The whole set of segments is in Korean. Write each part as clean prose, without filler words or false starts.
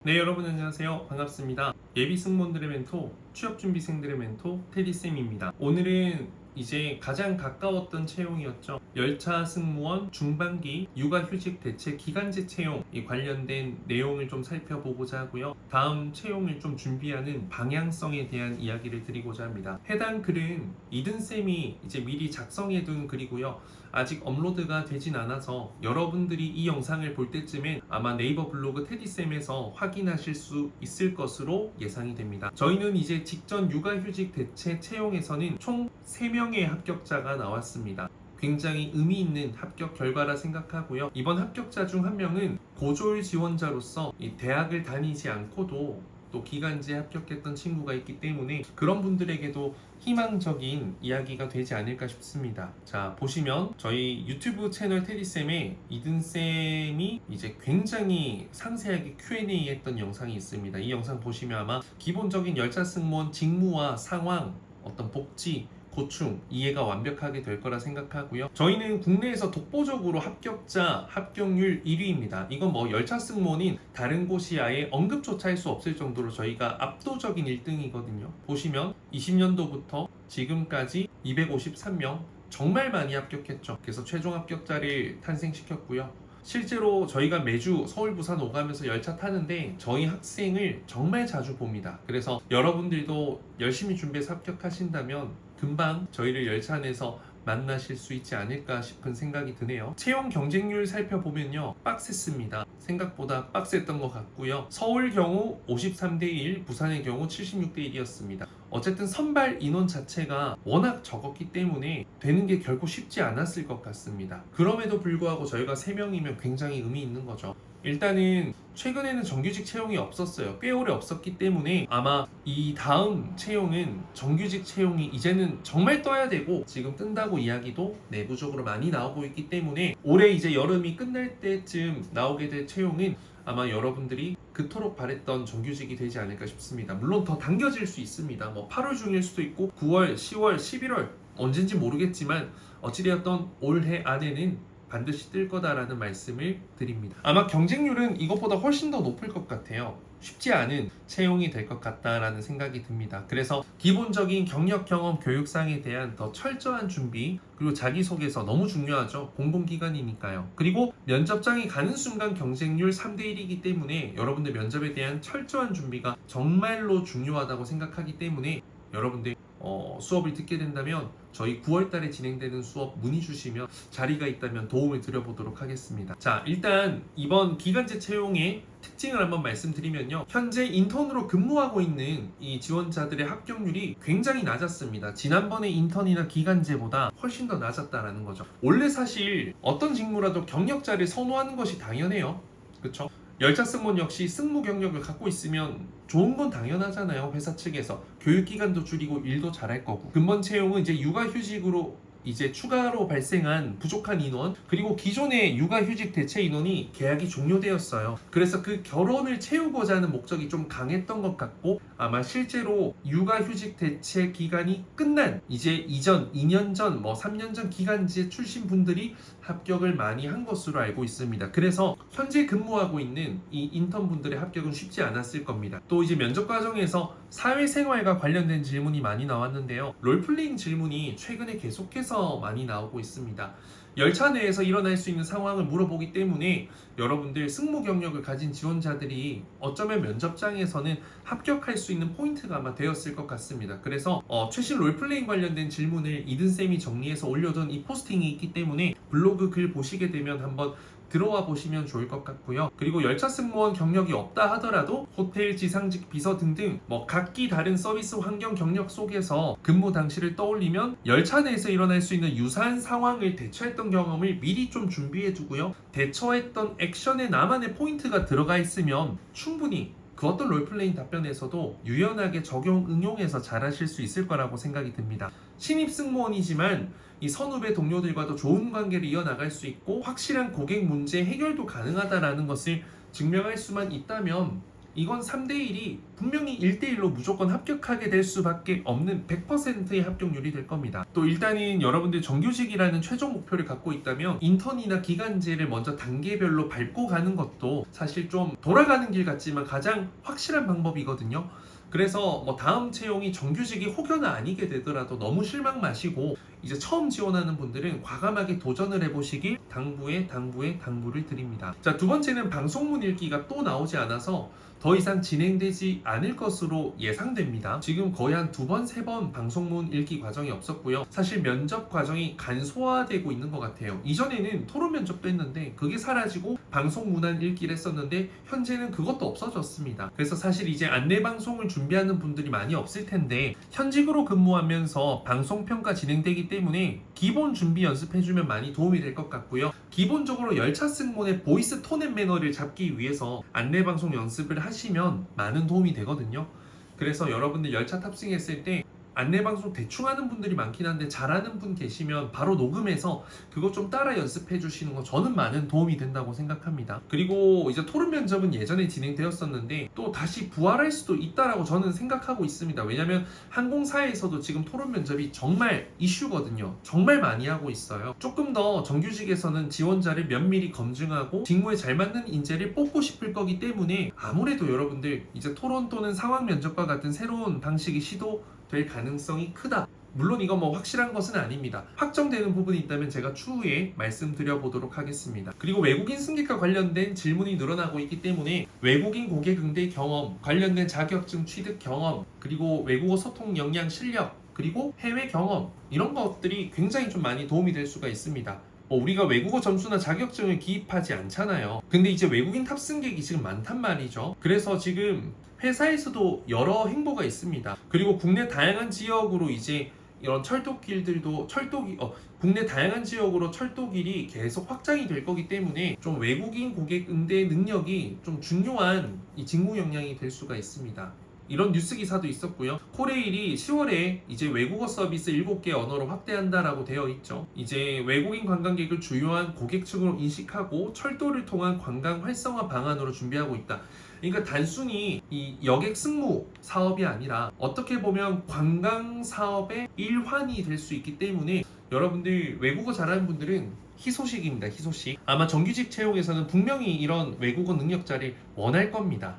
네, 여러분 안녕하세요. 반갑습니다. 예비 승무원들의 멘토, 취업준비생들의 멘토 테디쌤입니다. 오늘은 이제 가장 가까웠던 채용이었죠. 열차 승무원 중반기 육아휴직 대체 기간제 채용 이 관련된 내용을 좀 살펴보고자 하고요. 다음 채용을 좀 준비하는 방향성에 대한 이야기를 드리고자 합니다. 해당 글은 이든쌤이 이제 미리 작성해둔 글이고요. 아직 업로드가 되진 않아서 여러분들이 이 영상을 볼 때쯤엔 아마 네이버 블로그 테디쌤에서 확인하실 수 있을 것으로 예상이 됩니다. 저희는 이제 직전 육아휴직 대체 채용에서는 총 3명의 합격자가 나왔습니다. 굉장히 의미 있는 합격 결과라 생각하고요. 이번 합격자 중 한 명은 고졸 지원자로서 이 대학을 다니지 않고도 또 기간제 합격했던 친구가 있기 때문에 그런 분들에게도 희망적인 이야기가 되지 않을까 싶습니다. 자, 보시면 저희 유튜브 채널 테디쌤에 이든쌤이 이제 굉장히 상세하게 Q&A 했던 영상이 있습니다. 이 영상 보시면 아마 기본적인 열차 승무원 직무와 상황, 어떤 복지, 고충 이해가 완벽하게 될 거라 생각하고요. 저희는 국내에서 독보적으로 합격자 합격률 1위입니다. 이건 뭐 열차 승무원인 다른 곳이 아예 언급조차 할 수 없을 정도로 저희가 압도적인 1등이거든요. 보시면 20년도부터 지금까지 253명 정말 많이 합격했죠. 그래서 최종 합격자를 탄생시켰고요. 실제로 저희가 매주 서울, 부산 오가면서 열차 타는데 저희 학생을 정말 자주 봅니다. 그래서 여러분들도 열심히 준비해서 합격하신다면 금방 저희를 열차 안에서 만나실 수 있지 않을까 싶은 생각이 드네요. 채용 경쟁률 살펴보면요, 빡셌습니다. 생각보다 빡셌던 것 같고요. 서울 경우 53대1, 부산의 경우 76대1이었습니다. 어쨌든 선발 인원 자체가 워낙 적었기 때문에 되는 게 결코 쉽지 않았을 것 같습니다. 그럼에도 불구하고 저희가 3명이면 굉장히 의미 있는 거죠. 일단은 최근에는 정규직 채용이 없었어요. 꽤 오래 없었기 때문에 아마 이 다음 채용은 정규직 채용이 이제는 정말 떠야 되고 지금 뜬다고 이야기도 내부적으로 많이 나오고 있기 때문에 올해 이제 여름이 끝날 때쯤 나오게 될 채용은 아마 여러분들이 그토록 바랬던 정규직이 되지 않을까 싶습니다. 물론 더 당겨질 수 있습니다. 뭐 8월 중일 수도 있고 9월, 10월, 11월 언젠지 모르겠지만 어찌되었던 올해 안에는 반드시 뜰 거다라는 말씀을 드립니다. 아마 경쟁률은 이것보다 훨씬 더 높을 것 같아요. 쉽지 않은 채용이 될 것 같다라는 생각이 듭니다. 그래서 기본적인 경력, 경험, 교육상에 대한 더 철저한 준비, 그리고 자기소개서 너무 중요하죠. 공공기관이니까요. 그리고 면접장에 가는 순간 경쟁률 3대1이기 때문에 여러분들 면접에 대한 철저한 준비가 정말로 중요하다고 생각하기 때문에 여러분들 수업을 듣게 된다면 저희 9월달에 진행되는 수업 문의 주시면 자리가 있다면 도움을 드려보도록 하겠습니다. 자, 일단 이번 기간제 채용의 특징을 한번 말씀드리면요, 현재 인턴으로 근무하고 있는 이 지원자들의 합격률이 굉장히 낮았습니다. 지난번에 인턴이나 기간제보다 훨씬 더 낮았다라는 거죠. 원래 사실 어떤 직무라도 경력자를 선호하는 것이 당연해요. 그렇죠? 열차 승무원 역시 승무 경력을 갖고 있으면 좋은 건 당연하잖아요. 회사 측에서 교육기간도 줄이고 일도 잘할 거고. 근본 채용은 이제 육아휴직으로 이제 추가로 발생한 부족한 인원, 그리고 기존의 육아휴직 대체 인원이 계약이 종료되었어요. 그래서 그 결혼을 채우고자 하는 목적이 좀 강했던 것 같고, 아마 실제로 육아휴직 대체 기간이 끝난 이제 이전 2년 전, 3년 전 기간제 출신 분들이 합격을 많이 한 것으로 알고 있습니다. 그래서 현재 근무하고 있는 이 인턴 분들의 합격은 쉽지 않았을 겁니다. 또 이제 면접 과정에서 사회생활과 관련된 질문이 많이 나왔는데요, 롤플레잉 질문이 최근에 계속해서 많이 나오고 있습니다. 열차 내에서 일어날 수 있는 상황을 물어보기 때문에 여러분들 승무 경력을 가진 지원자들이 어쩌면 면접장에서는 합격할 수 있는 포인트가 아마 되었을 것 같습니다. 그래서 최신 롤플레잉 관련된 질문을 이든쌤이 정리해서 올려둔 이 포스팅이 있기 때문에 블로그 글 보시게 되면 한번 들어와 보시면 좋을 것 같고요. 그리고 열차 승무원 경력이 없다 하더라도 호텔, 지상직, 비서 등등 각기 다른 서비스 환경 경력 속에서 근무 당시를 떠올리면 열차 내에서 일어날 수 있는 유사한 상황을 대처했던 경험을 미리 좀 준비해 두고요. 대처했던 액션에 나만의 포인트가 들어가 있으면 충분히 그 어떤 롤플레잉 답변에서도 유연하게 적용, 응용해서 잘하실 수 있을 거라고 생각이 듭니다. 신입 승무원이지만 이 선후배 동료들과도 좋은 관계를 이어나갈 수 있고 확실한 고객 문제 해결도 가능하다라는 것을 증명할 수만 있다면 이건 3대1이 분명히 1대1로 무조건 합격하게 될 수밖에 없는 100%의 합격률이 될 겁니다. 또 일단은 여러분들 정규직이라는 최종 목표를 갖고 있다면 인턴이나 기간제를 먼저 단계별로 밟고 가는 것도 사실 좀 돌아가는 길 같지만 가장 확실한 방법이거든요. 그래서 뭐 다음 채용이 정규직이 혹여나 아니게 되더라도 너무 실망 마시고 이제 처음 지원하는 분들은 과감하게 도전을 해보시길 당부를 드립니다. 자, 두 번째는 방송문 읽기가 또 나오지 않아서 더 이상 진행되지 않을 것으로 예상됩니다. 지금 거의 한 2번, 3번 방송문 읽기 과정이 없었고요. 사실 면접 과정이 간소화되고 있는 것 같아요. 이전에는 토론 면접도 했는데 그게 사라지고 방송문안 읽기를 했었는데 현재는 그것도 없어졌습니다. 그래서 사실 이제 안내 방송을 준비하는 분들이 많이 없을 텐데 현직으로 근무하면서 방송평가 진행되기 때문에 기본 준비 연습해주면 많이 도움이 될 것 같고요. 기본적으로 열차 승무원의 보이스 톤 앤 매너를 잡기 위해서 안내 방송 연습을 하시면 많은 도움이 되거든요. 그래서 여러분들 열차 탑승했을 때 안내방송 대충 하는 분들이 많긴 한데 잘하는 분 계시면 바로 녹음해서 그거 좀 따라 연습해 주시는 거 저는 많은 도움이 된다고 생각합니다. 그리고 이제 토론 면접은 예전에 진행되었었는데 또 다시 부활할 수도 있다라고 저는 생각하고 있습니다. 왜냐면 항공사에서도 지금 토론 면접이 정말 이슈거든요. 정말 많이 하고 있어요. 조금 더 정규직에서는 지원자를 면밀히 검증하고 직무에 잘 맞는 인재를 뽑고 싶을 거기 때문에 아무래도 여러분들 이제 토론 또는 상황 면접과 같은 새로운 방식이 시도될 가능성이 크다. 물론 이건 뭐 확실한 것은 아닙니다. 확정되는 부분이 있다면 제가 추후에 말씀드려 보도록 하겠습니다. 그리고 외국인 승객과 관련된 질문이 늘어나고 있기 때문에 외국인 고객 응대 경험, 관련된 자격증 취득 경험, 그리고 외국어 소통 역량 실력, 그리고 해외 경험 이런 것들이 굉장히 좀 많이 도움이 될 수가 있습니다. 우리가 외국어 점수나 자격증을 기입하지 않잖아요. 근데 이제 외국인 탑승객이 지금 많단 말이죠. 그래서 지금 회사에서도 여러 행보가 있습니다. 그리고 국내 다양한 지역으로 이제 이런 철도길들도 국내 다양한 지역으로 철도길이 계속 확장이 될 거기 때문에 좀 외국인 고객 응대 능력이 좀 중요한 이 직무 역량이 될 수가 있습니다. 이런 뉴스 기사도 있었고요. 코레일이 10월에 이제 외국어 서비스 7개 언어로 확대한다라고 되어 있죠. 이제 외국인 관광객을 주요한 고객층으로 인식하고 철도를 통한 관광 활성화 방안으로 준비하고 있다. 그러니까 단순히 이 여객 승무 사업이 아니라 어떻게 보면 관광 사업의 일환이 될 수 있기 때문에 여러분들 외국어 잘하는 분들은 희소식입니다. 희소식. 아마 정규직 채용에서는 분명히 이런 외국어 능력자를 원할 겁니다.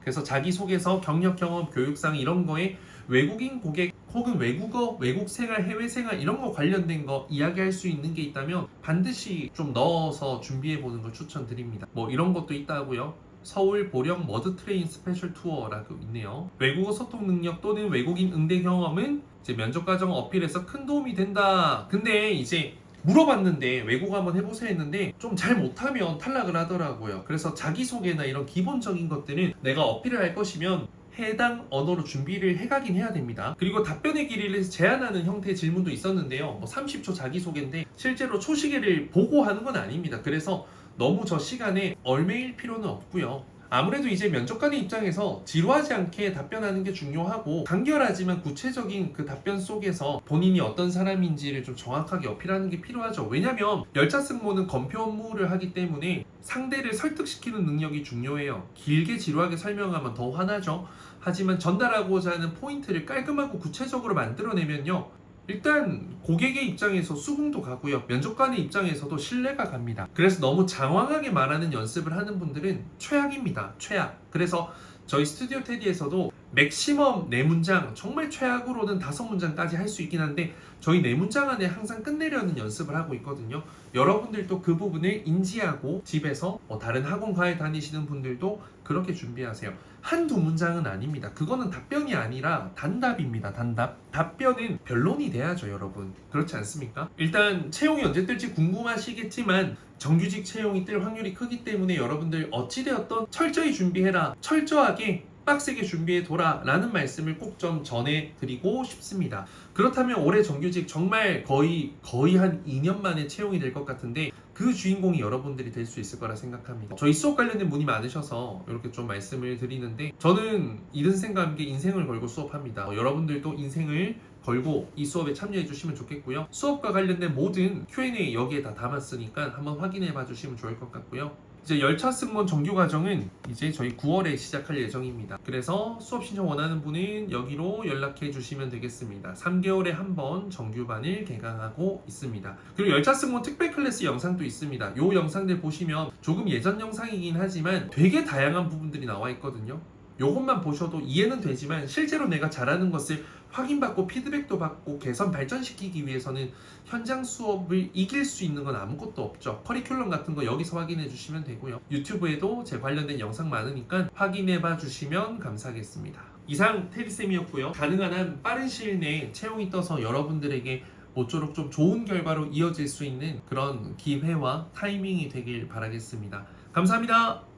그래서 자기소개서, 경력 경험, 교육상 이런 거에 외국인 고객 혹은 외국어, 외국생활, 해외생활 이런 거 관련된 거 이야기할 수 있는 게 있다면 반드시 좀 넣어서 준비해보는 걸 추천드립니다. 뭐 이런 것도 있다고요. 서울 보령 머드 트레인 스페셜 투어라고 있네요. 외국어 소통 능력 또는 외국인 응대 경험은 이제 면접 과정 어필에서 큰 도움이 된다. 근데 이제 물어봤는데 외국어 한번 해보세요 했는데 좀 잘 못하면 탈락을 하더라고요. 그래서 자기소개나 이런 기본적인 것들은 내가 어필을 할 것이면 해당 언어로 준비를 해가긴 해야 됩니다. 그리고 답변의 길이를 제한하는 형태의 질문도 있었는데요. 뭐 30초 자기소개인데 실제로 초시계를 보고 하는 건 아닙니다. 그래서 너무 저 시간에 얽매일 필요는 없고요. 아무래도 이제 면접관의 입장에서 지루하지 않게 답변하는 게 중요하고 간결하지만 구체적인 그 답변 속에서 본인이 어떤 사람인지를 좀 정확하게 어필하는 게 필요하죠. 왜냐면 열차 승무원은 검표 업무를 하기 때문에 상대를 설득시키는 능력이 중요해요. 길게 지루하게 설명하면 더 화나죠. 하지만 전달하고자 하는 포인트를 깔끔하고 구체적으로 만들어내면요, 일단 고객의 입장에서 수긍도 가고요, 면접관의 입장에서도 신뢰가 갑니다. 그래서 너무 장황하게 말하는 연습을 하는 분들은 최악입니다. 최악. 그래서 저희 스튜디오 테디에서도 맥시멈 4문장, 정말 최악으로는 5문장까지 할 수 있긴 한데 저희 4문장 안에 항상 끝내려는 연습을 하고 있거든요. 여러분들도 그 부분을 인지하고 집에서 다른 학원과에 다니시는 분들도 그렇게 준비하세요. 한두 문장은 아닙니다. 그거는 답변이 아니라 단답입니다. 단답. 답변은 변론이 돼야죠, 여러분. 그렇지 않습니까? 일단 채용이 언제 뜰지 궁금하시겠지만 정규직 채용이 뜰 확률이 크기 때문에 여러분들 어찌되었던 철저히 준비해라, 철저하게 빡세게 준비해둬라 라는 말씀을 꼭 좀 전해드리고 싶습니다. 그렇다면 올해 정규직 정말 거의 한 2년 만에 채용이 될 것 같은데 그 주인공이 여러분들이 될 수 있을 거라 생각합니다. 저희 수업 관련된 문의 많으셔서 이렇게 좀 말씀을 드리는데 저는 이든생과 함께 인생을 걸고 수업합니다. 여러분들도 인생을 걸고 이 수업에 참여해 주시면 좋겠고요. 수업과 관련된 모든 Q&A 여기에 다 담았으니까 한번 확인해 봐 주시면 좋을 것 같고요. 이제 열차 승무원 정규 과정은 이제 저희 9월에 시작할 예정입니다. 그래서 수업 신청 원하는 분은 여기로 연락해 주시면 되겠습니다. 3개월에 한 번 정규반을 개강하고 있습니다. 그리고 열차 승무원 특별 클래스 영상도 있습니다. 요 영상들 보시면 조금 예전 영상이긴 하지만 되게 다양한 부분들이 나와 있거든요. 요것만 보셔도 이해는 되지만 실제로 내가 잘하는 것을 확인받고 피드백도 받고 개선 발전시키기 위해서는 현장 수업을 이길 수 있는 건 아무것도 없죠. 커리큘럼 같은 거 여기서 확인해 주시면 되고요. 유튜브에도 제 관련된 영상 많으니까 확인해 봐 주시면 감사하겠습니다. 이상 테리쌤이었고요. 가능한 한 빠른 시일 내에 채용이 떠서 여러분들에게 모쪼록 좀 좋은 결과로 이어질 수 있는 그런 기회와 타이밍이 되길 바라겠습니다. 감사합니다.